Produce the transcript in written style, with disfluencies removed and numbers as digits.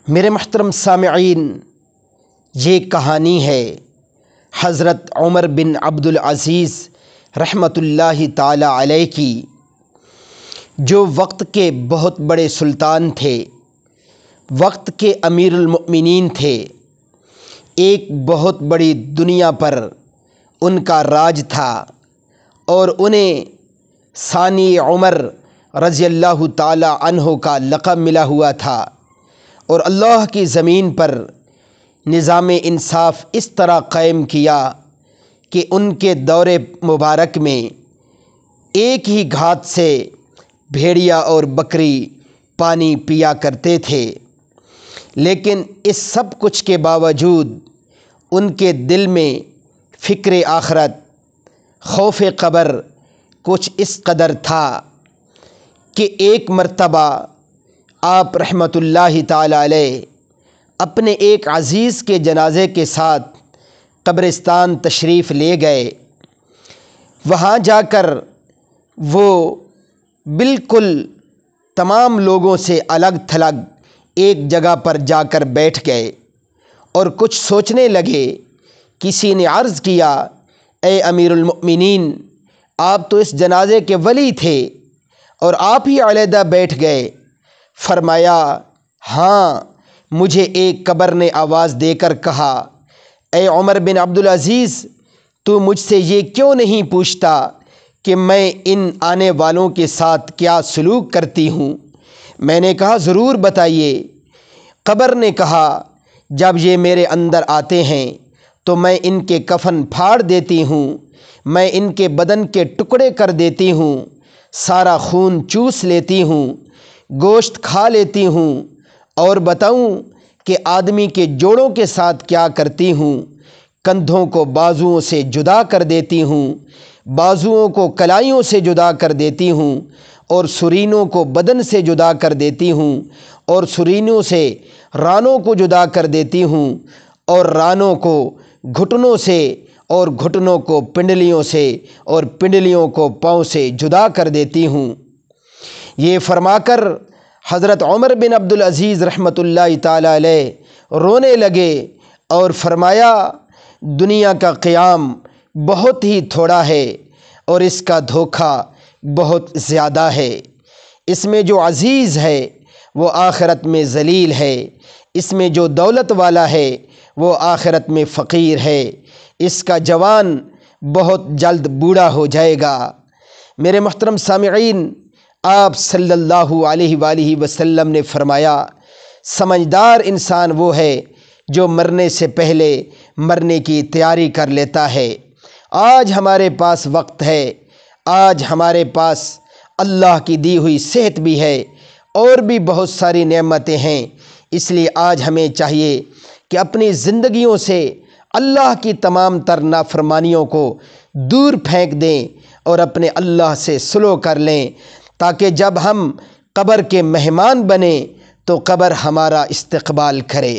میرے محترم سامعین، یہ کہانی ہے حضرت عمر بن عبد العزیز رحمۃ اللہ تعالی علیہ کی، جو وقت کے بہت بڑے سلطان تھے، وقت کے امیر المؤمنین تھے۔ ایک بہت بڑی دنیا پر ان کا راج تھا اور انہیں ثانی عمر رضی اللہ تعالی عنہ کا لقب ملا ہوا تھا، اور اللہ کی زمین پر نظام انصاف اس طرح قائم کیا کہ ان کے دور مبارک میں ایک ہی گھات سے بھیڑیا اور بکری پانی پیا کرتے تھے۔ لیکن اس سب کچھ کے باوجود ان کے دل میں فکر آخرت، خوف قبر کچھ اس قدر تھا کہ ایک مرتبہ آپ رحمۃ اللہ تعالی علیہ اپنے ایک عزیز کے جنازے کے ساتھ قبرستان تشریف لے گئے۔ وہاں جا کر وہ بالکل تمام لوگوں سے الگ تھلگ ایک جگہ پر جا کر بیٹھ گئے اور کچھ سوچنے لگے۔ کسی نے عرض کیا، اے امیر المؤمنین، آپ تو اس جنازے کے ولی تھے اور آپ ہی علیحدہ بیٹھ گئے۔ فرمایا، ہاں، مجھے ایک قبر نے آواز دے کر کہا، اے عمر بن عبد العزیز، تو مجھ سے یہ کیوں نہیں پوچھتا کہ میں ان آنے والوں کے ساتھ کیا سلوک کرتی ہوں؟ میں نے کہا، ضرور بتائیے۔ قبر نے کہا، جب یہ میرے اندر آتے ہیں تو میں ان کے کفن پھاڑ دیتی ہوں، میں ان کے بدن کے ٹکڑے کر دیتی ہوں، سارا خون چوس لیتی ہوں، گوشت کھا لیتی ہوں، اور بتاؤں کہ آدمی کے جوڑوں کے ساتھ کیا کرتی ہوں؟ کندھوں کو بازوؤں سے جدا کر دیتی ہوں، بازوؤں کو کلائیوں سے جدا کر دیتی ہوں، اور سرینوں کو بدن سے جدا کر دیتی ہوں، اور سرینوں سے رانوں کو جدا کر دیتی ہوں، اور رانوں کو گھٹنوں سے، اور گھٹنوں کو پنڈلیوں سے، اور پنڈلیوں کو پاؤں سے جدا کر دیتی ہوں۔ یہ فرما کر حضرت عمر بن عبد العزیز رحمۃ اللہ تعالی علیہ رونے لگے اور فرمایا، دنیا کا قیام بہت ہی تھوڑا ہے اور اس کا دھوکہ بہت زیادہ ہے۔ اس میں جو عزیز ہے وہ آخرت میں ذلیل ہے، اس میں جو دولت والا ہے وہ آخرت میں فقیر ہے، اس کا جوان بہت جلد بوڑھا ہو جائے گا۔ میرے محترم سامعین، آپ صلی اللہ علیہ وآلہ وسلم نے فرمایا، سمجھدار انسان وہ ہے جو مرنے سے پہلے مرنے کی تیاری کر لیتا ہے۔ آج ہمارے پاس وقت ہے، آج ہمارے پاس اللہ کی دی ہوئی صحت بھی ہے اور بھی بہت ساری نعمتیں ہیں، اس لیے آج ہمیں چاہیے کہ اپنی زندگیوں سے اللہ کی تمام تر نافرمانیوں کو دور پھینک دیں اور اپنے اللہ سے صلح کر لیں، تاکہ جب ہم قبر کے مہمان بنیں تو قبر ہمارا استقبال کرے۔